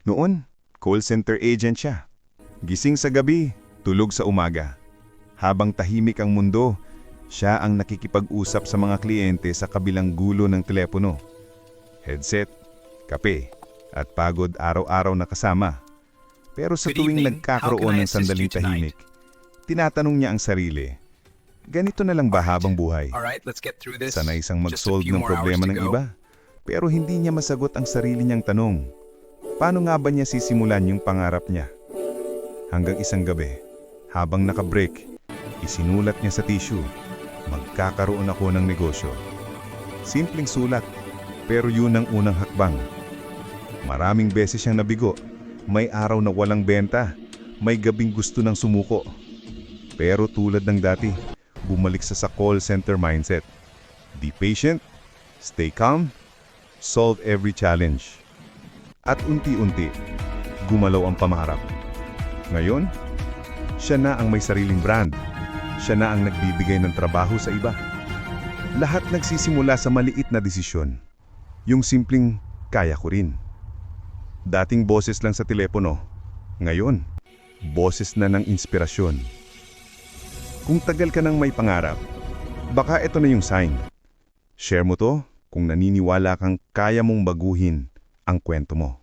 Noon, call center agent siya. Gising sa gabi, tulog sa umaga. Habang tahimik ang mundo, siya ang nakikipag-usap sa mga kliyente sa kabilang gulo ng telepono. Headset, kape, at pagod araw-araw na kasama. Pero sa Good tuwing evening. How nagkakaroon can I ng assist sandaling you tonight? tahimik, tinatanong niya ang sarili, ganito na lang ba habang buhay? Alright, let's get through this. Sanay isang Just a mag-solve few ng more problema hours to ng go. iba. Pero hindi niya masagot ang sarili niyang tanong. Paano nga ba niya sisimulan yung pangarap niya? Hanggang isang gabi, habang nakabreak, isinulat niya sa tissue, magkakaroon ako ng negosyo. Simpleng sulat, pero yun ang unang hakbang. Maraming beses siyang nabigo. May araw na walang benta, may gabing gusto ng sumuko. Pero tulad ng dati, bumalik sa call center mindset. Be patient, stay calm, solve every challenge. At unti-unti, gumalaw ang pangarap. Ngayon, siya na ang may sariling brand. Siya na ang nagbibigay ng trabaho sa iba. Lahat nagsisimula sa maliit na desisyon. Yung simpleng, kaya ko rin. Dating boses lang sa telepono. Ngayon, boses na ng inspirasyon. Kung tagal ka nang may pangarap, baka ito na yung sign. Share mo to kung naniniwala kang kaya mong baguhin ang kwento mo.